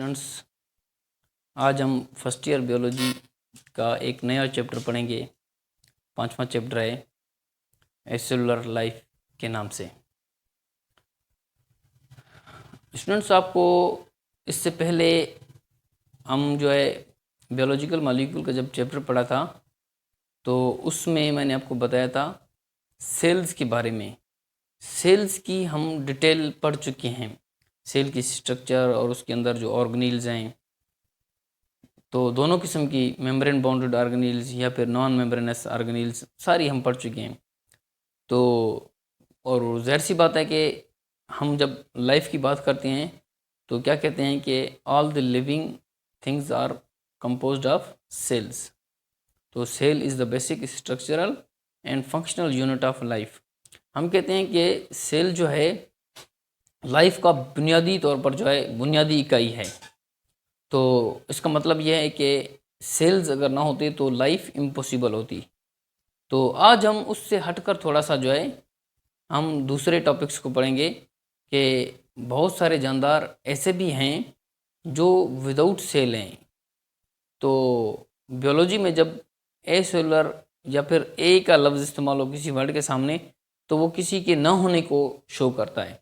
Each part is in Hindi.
स्टूडेंट्स, आज हम फर्स्ट ईयर बायोलॉजी का एक नया चैप्टर पढ़ेंगे। 5वां चैप्टर है एसेलुलर लाइफ के नाम से। स्टूडेंट्स, आपको इससे पहले हम बायोलॉजिकल मॉलिक्यूल का जब चैप्टर पढ़ा था तो उसमें मैंने आपको बताया था सेल्स के बारे में। सेल्स की हम डिटेल पढ़ चुके हैं, सेल की स्ट्रक्चर और उसके अंदर जो ऑर्गेनील्स हैं। तो दोनों किस्म की मेम्ब्रेन बाउंडेड ऑर्गेनील्स या फिर नॉन मेम्ब्रेनस ऑर्गेनील्स सारी हम पढ़ चुके हैं। तो और ज़ाहिर सी बात है कि हम जब लाइफ की बात करते हैं तो क्या कहते हैं कि all the living things are composed of cells. तो cell is the basic structural and functional unit of life. हम कहते हैं कि सेल जो है लाइफ का बुनियादी तौर पर बुनियादी इकाई है। तो इसका मतलब यह है कि सेल्स अगर ना होते तो लाइफ इम्पॉसिबल होती। तो आज हम उससे हटकर थोड़ा सा हम दूसरे टॉपिक्स को पढ़ेंगे कि बहुत सारे जानदार ऐसे भी हैं जो विदाउट सेल हैं। तो बायोलॉजी में जब ए सेलुलर या फिर ए का लफ्ज़ इस्तेमाल हो किसी वर्ड के सामने तो वो किसी के न होने को शो करता है।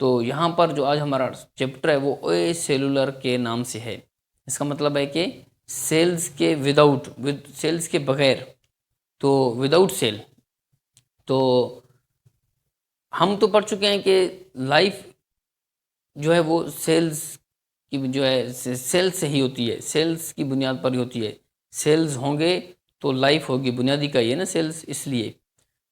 तो यहाँ पर जो आज हमारा चैप्टर है वो ए सेलुलर के नाम से है। इसका मतलब है कि सेल्स के विद सेल्स के बगैर, तो विदाउट सेल। तो हम तो पढ़ चुके हैं कि लाइफ जो है वो सेल्स की सेल से ही होती है, सेल्स की बुनियाद पर ही होती है। सेल्स होंगे तो लाइफ होगी, बुनियादी का ही है ना सेल्स, इसलिए।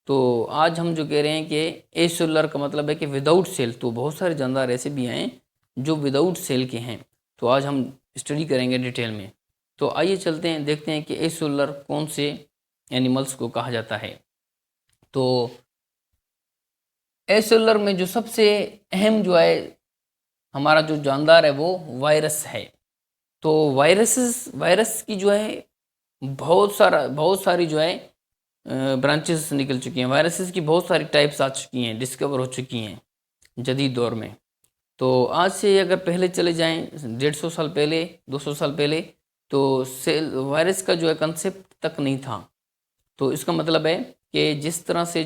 तो आज हम जो कह रहे हैं कि एसेलुलर का मतलब है कि विदाउट सेल। तो बहुत सारे जानदार ऐसे भी हैं जो विदाउट सेल के हैं। तो आज हम स्टडी करेंगे डिटेल में। तो आइए चलते हैं, देखते हैं कि एसेलुलर कौन से एनिमल्स को कहा जाता है। तो एसेलुलर में जो सबसे अहम हमारा जो जानदार है वो वायरस है। तो वायरस की बहुत सारी ब्रांचेस निकल चुकी हैं। वायरसेस की बहुत सारी टाइप्स आ चुकी हैं, डिस्कवर हो चुकी हैं जदीद दौर में। तो आज से अगर पहले चले जाएं 150 साल पहले, 200 साल पहले, तो सेल वायरस का कंसेप्ट तक नहीं था। तो इसका मतलब है कि जिस तरह से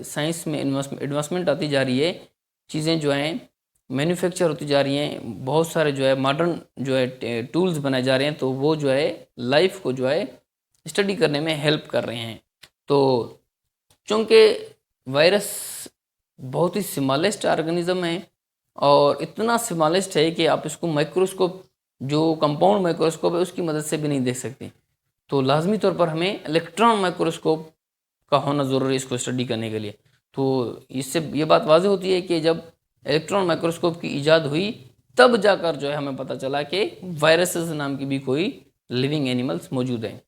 साइंस में एडवांसमेंट आती जा रही है, चीज़ें मैन्युफैक्चर होती जा रही हैं, बहुत सारे मॉडर्न टूल्स बनाए जा रहे हैं, तो वो लाइफ को स्टडी करने में हेल्प कर रहे हैं। तो चूँकि वायरस बहुत ही स्मॉलेस्ट ऑर्गेनिज्म है और इतना स्मॉलेस्ट है कि आप इसको माइक्रोस्कोप, जो कंपाउंड माइक्रोस्कोप है, उसकी मदद से भी नहीं देख सकते। तो लाजमी तौर पर हमें इलेक्ट्रॉन माइक्रोस्कोप का होना ज़रूरी है इसको स्टडी करने के लिए। तो इससे ये बात वाज़ेह होती है कि जब इलेक्ट्रॉन माइक्रोस्कोप की ईजाद हुई तब जाकर हमें पता चला कि वायरसेस नाम की भी कोई लिविंग एनिमल्स मौजूद हैं।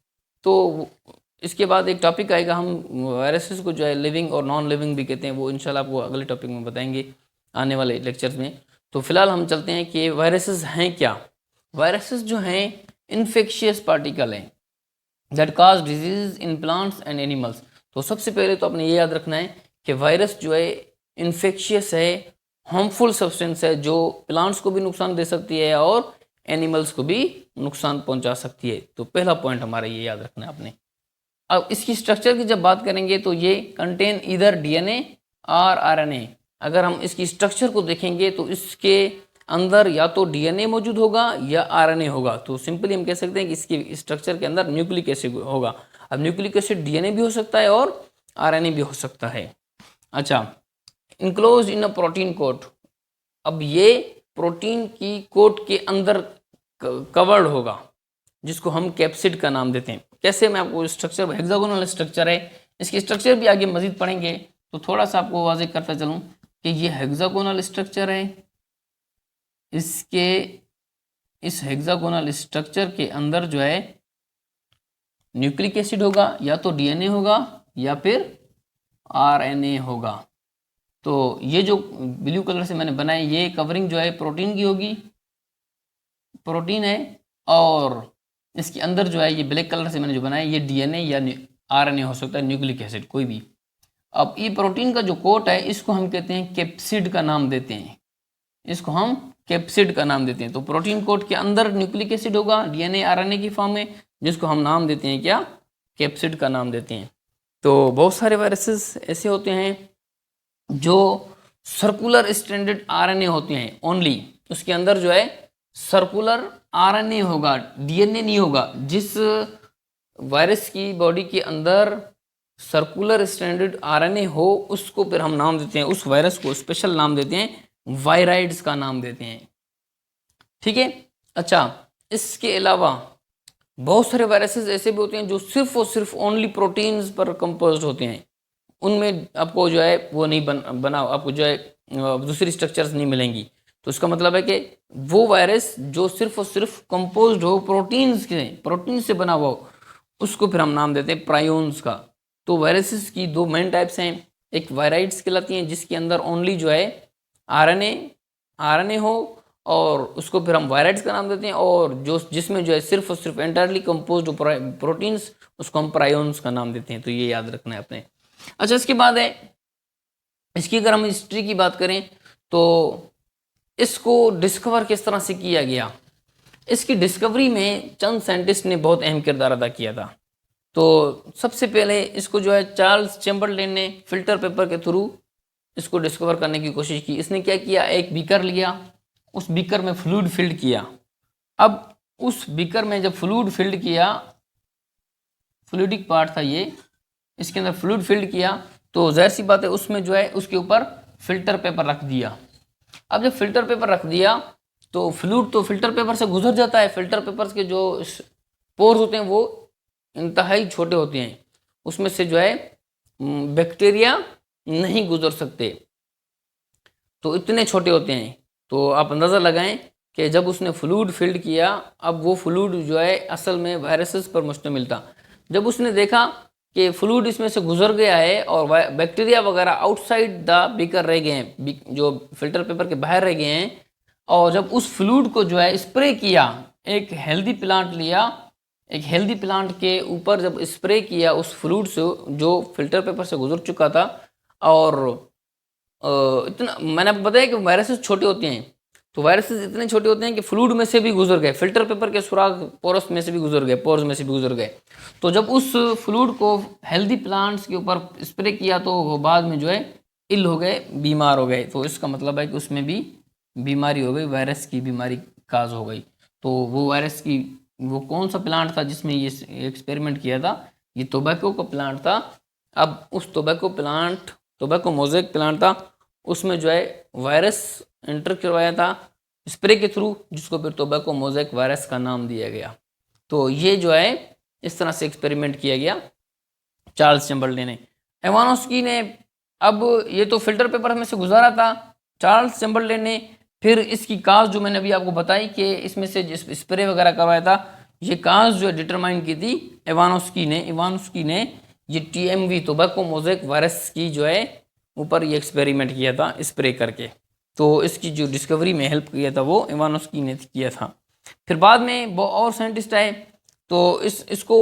तो इसके बाद एक टॉपिक आएगा, हम वायरसेस को लिविंग और नॉन लिविंग भी कहते हैं, वो इंशाल्लाह आपको अगले टॉपिक में बताएंगे आने वाले लेक्चर्स में। तो फिलहाल हम चलते हैं कि वायरसेस हैं क्या। वायरसेस जो हैं इन्फेक्शियस पार्टिकल हैं that cause disease in plants and animals. तो सबसे पहले तो आपने ये याद रखना है कि वायरस इन्फेक्शियस है, हार्मफुल सब्सटेंस है, जो प्लांट्स को भी नुकसान दे सकती है और एनिमल्स को भी नुकसान पहुंचा सकती है। तो पहला पॉइंट हमारा ये याद रखना है आपने। अब इसकी स्ट्रक्चर की जब बात करेंगे तो ये कंटेन इधर डीएनए और आरएनए। अगर हम इसकी स्ट्रक्चर को देखेंगे तो इसके अंदर या तो डीएनए मौजूद होगा या आरएनए होगा। तो सिंपली हम कह सकते हैं कि इसकी स्ट्रक्चर के अंदर न्यूक्लिक एसिड होगा। अब न्यूक्लिक एसिड डीएनए भी हो सकता है और आरएनए भी हो सकता है। अच्छा, enclose in a protein coat. अब ये प्रोटीन की कोट के अंदर कवर्ड होगा, जिसको हम कैप्सिड का नाम देते हैं। कैसे, मैं आपको स्ट्रक्चर, हेक्सागोनल स्ट्रक्चर है, इसकी स्ट्रक्चर भी आगे मजीद पढ़ेंगे। तो थोड़ा सा आपको वाज़ेह करता चलूँ कि ये हेक्सागोनल स्ट्रक्चर है। इस हेक्सागोनल स्ट्रक्चर के अंदर न्यूक्लिक एसिड होगा, या तो डीएनए होगा या फिर आरएनए होगा। तो ये जो ब्लू कलर से मैंने बनाया, ये कवरिंग प्रोटीन की होगी, प्रोटीन है। और इसके अंदर ये ब्लैक कलर से मैंने जो बनाया, ये डीएनए या आरएनए हो सकता है, न्यूक्लिक एसिड कोई भी। अब ये प्रोटीन का जो कोट है, इसको हम कहते हैं कैप्सिड का नाम देते हैं। इसको हम कैप्सिड का नाम देते हैं। तो प्रोटीन कोट के अंदर न्यूक्लिक एसिड होगा डीएनए आरएनए की फॉर्म में, जिसको हम नाम देते हैं क्या, कैप्सिड का नाम देते हैं। तो बहुत सारे वायरसेस ऐसे होते हैं जो सर्कुलर स्ट्रैंडेड आरएनए होते हैं ओनली, उसके अंदर जो है सर्कुलर आरएनए होगा, डीएनए नहीं होगा। जिस वायरस की बॉडी के अंदर सर्कुलर स्ट्रैंडेड आरएनए हो उसको फिर हम नाम देते हैं, उस वायरस को स्पेशल नाम देते हैं, वायराइड्स का नाम देते हैं। ठीक है। अच्छा, इसके अलावा बहुत सारे वायरसेस ऐसे भी होते हैं जो सिर्फ और सिर्फ ओनली प्रोटीन्स पर कंपोज्ड होते हैं, उनमें आपको जो है वो नहीं बना आपको जो है दूसरी स्ट्रक्चर्स नहीं मिलेंगी। तो इसका मतलब है कि वो वायरस जो सिर्फ और सिर्फ कंपोज्ड हो प्रोटीन से बना हुआ हो, उसको फिर हम नाम देते हैं प्रायोन्स का। तो वायरसेस की दो मेन टाइप्स हैं, एक वायराइड्स कहलाती हैं जिसके अंदर ओनली जो है आरएनए हो और उसको फिर हम वायराइड्स का नाम देते हैं, और जो जिसमें जो है सिर्फ और सिर्फ एंटायरली कंपोज्ड प्रोटीन्स, उसको हम प्रायोन्स का नाम देते हैं। तो ये याद रखना है अपने। अच्छा, इसके बाद है इसकी अगर हम हिस्ट्री की बात करें तो इसको डिस्कवर किस तरह से किया गया। इसकी डिस्कवरी में चंद साइंटिस्ट ने बहुत अहम किरदार अदा किया था। तो सबसे पहले इसको जो है चार्ल्स चैम्बरलेन ने फिल्टर पेपर के थ्रू इसको डिस्कवर करने की कोशिश की। इसने क्या किया, एक बीकर लिया, उस बीकर में फ्लूइड फिल्ड किया। अब उस बीकर में जब फ्लूइड फिल्ड किया, फ्लूइडिक पार्ट था ये, इसके अंदर फ्लूइड फिल्ड किया तो जाहिर सी बात है उसमें जो है उसके ऊपर फिल्टर पेपर रख दिया। अब जब फिल्टर पेपर रख दिया तो फ्लूइड तो फिल्टर पेपर से गुजर जाता है। फिल्टर पेपर के जो पोर्स होते हैं वो इंतहाई छोटे होते हैं, उसमें से जो है बैक्टीरिया नहीं गुजर सकते, तो इतने छोटे होते हैं। तो आप अंदाज़ा लगाएं कि जब उसने फ्लूइड फिल्ड किया, अब वो फ्लूइड जो है असल में वायरसेस पर मुश्तमिल था। जब उसने देखा कि फ्लूइड इसमें से गुजर गया है और बैक्टीरिया वगैरह आउटसाइड द बीकर रह गए हैं, जो फिल्टर पेपर के बाहर रह गए हैं, और जब उस फ्लूइड को जो है स्प्रे किया, एक हेल्दी प्लांट लिया, एक हेल्दी प्लांट के ऊपर जब स्प्रे किया उस फ्लूइड से जो फिल्टर पेपर से गुजर चुका था, और इतना मैंने आपको बताया कि वायरसेस छोटे होते हैं, तो वायरसेस इतने छोटे होते हैं कि फ्लूइड में से भी गुजर गए, फिल्टर पेपर के सुराख पोरस में से भी गुजर गए, पोर्स में से भी गुजर गए। तो जब उस फ्लूइड को हेल्दी प्लांट्स के ऊपर स्प्रे किया तो वो बाद में जो है इल हो गए, बीमार हो गए। तो इसका मतलब है कि उसमें भी बीमारी हो गई, वायरस की बीमारी काज हो गई। तो वो वायरस की वो कौन सा प्लांट था जिसमें ये एक्सपेरिमेंट किया था, ये टोबैको का प्लांट था। अब उस टोबैको मोज़ेक प्लांट था, उसमें जो है वायरस एंटर करवाया था स्प्रे के थ्रू, जिसको फिर टोबैको मोज़ेक वायरस का नाम दिया गया। तो ये जो है इस तरह से एक्सपेरिमेंट किया गया चार्ल्स चैम्बरलेन ने। इवानोस्की ने, अब ये तो फिल्टर पेपर में से गुजारा था, चार्ल्स चैम्बरलेन ने फिर इसकी काज जो मैंने अभी आपको बताई कि इसमें से जिस स्प्रे वगैरह करवाया था, ये काज जो है डिटरमाइन की थी इवानोस्की ने ये TMV टोबैको मोज़ेक वायरस की जो है ऊपर ये एक्सपेरिमेंट किया था स्प्रे करके। तो इसकी जो डिस्कवरी में हेल्प किया था वो इवानोस्की ने किया था। फिर बाद में वो और साइंटिस्ट आए तो इसको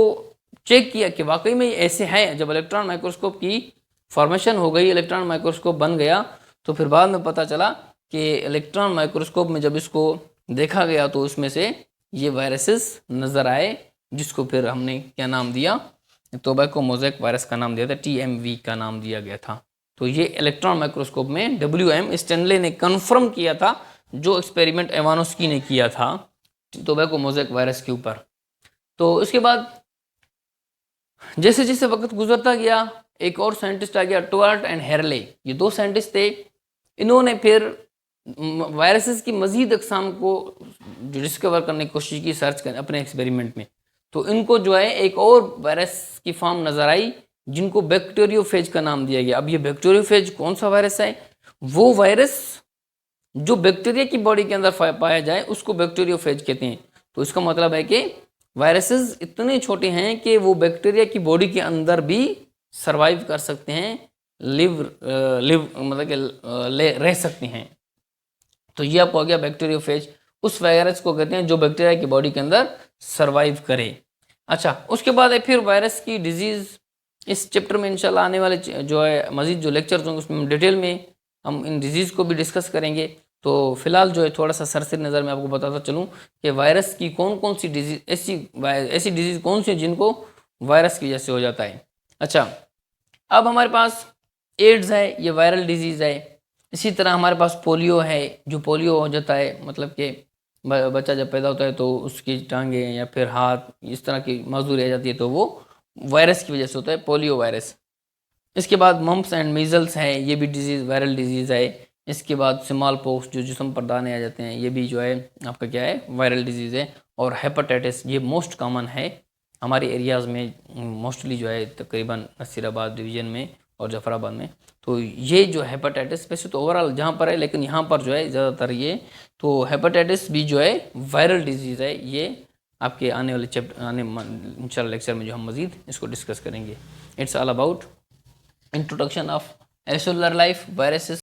चेक किया कि वाकई में ऐसे है। जब इलेक्ट्रॉन माइक्रोस्कोप की फॉर्मेशन हो गई, इलेक्ट्रॉन माइक्रोस्कोप बन गया, तो फिर बाद में पता चला कि इलेक्ट्रॉन माइक्रोस्कोप में जब इसको देखा गया तो उसमें से ये वायरसेस नज़र आए, जिसको फिर हमने क्या नाम दिया, टोबैको मोज़ेक वायरस का नाम दिया था, TMV का नाम दिया गया था। तो ये इलेक्ट्रॉन माइक्रोस्कोप में WM स्टैनले ने कन्फर्म किया था जो एक्सपेरिमेंट इवानोस्की ने किया था टोबैको मोज़ेक वायरस के ऊपर। तो इसके बाद जैसे जैसे वक्त गुजरता गया एक और साइंटिस्ट आ गया, टोवार्ट एंड हेरले। ये दो साइंटिस्ट थे, इन्होंने फिर वायरसेस की मज़ीद अक़साम को जो डिस्कवर करने की कोशिश की, सर्च कर अपने एक्सपेरिमेंट में। तो इनको जो है एक और वायरस की फॉर्म नज़र आई जिनको बैक्टीरियोफेज का नाम दिया गया। अब ये बैक्टीरियोफेज कौन सा वायरस है? वो वायरस जो बैक्टीरिया की बॉडी के अंदर पाया जाए उसको बैक्टीरियोफेज कहते हैं। तो इसका मतलब है कि वायरसेस इतने छोटे हैं कि वो बैक्टीरिया की बॉडी के अंदर भी सरवाइव कर सकते हैं, मतलब कि रह सकते हैं। तो ये आप हो गया बैक्टीरियोफेज, उस वायरस को कहते हैं जो बैक्टीरिया की बॉडी के अंदर सरवाइव करे। अच्छा, उसके बाद है फिर वायरस की डिजीज़। इस चैप्टर में इंशाल्लाह आने वाले जो है मज़ीद जो लेक्चर्स होंगे उसमें डिटेल में हम इन डिजीज़ को भी डिस्कस करेंगे। तो फिलहाल जो है थोड़ा सा सरसरी नज़र में आपको बताता चलूँ कि वायरस की कौन कौन सी डिजीज, ऐसी डिजीज़ कौन सी है जिनको वायरस की वजह से हो जाता है। अच्छा, अब हमारे पास एड्स है, ये वायरल डिजीज़ है। इसी तरह हमारे पास पोलियो है, जो पोलियो हो जाता है, मतलब कि बच्चा जब पैदा होता है तो उसकी टांगें या फिर हाथ इस तरह की मजदूरी आ जाती है, तो वो वायरस की वजह से होता है, पोलियो वायरस। इसके बाद मम्प्स एंड मीजल्स है, ये भी डिजीज़ वायरल डिजीज़ है। इसके बाद स्मॉल पॉक्स, जो जिस्म पर दाने आ जाते हैं, ये भी जो है आपका क्या है, वायरल डिजीज़ है। और हेपेटाइटिस, ये मोस्ट कॉमन है हमारे एरियाज़ में, मोस्टली जो है तकरीबन नसीराबाद डिवीज़न में और जफराबाद में। तो ये जो हेपेटाइटिस वैसे तो ओवरऑल जहाँ पर है, लेकिन यहाँ पर जो है ज़्यादातर ये, तो हेपेटाइटिस भी जो है वायरल डिजीज़ है। ये आपके आने वाले इंशाल्लाह लेक्चर में जो हम मज़ीद इसको डिस्कस करेंगे। It's all about introduction of cellular life, viruses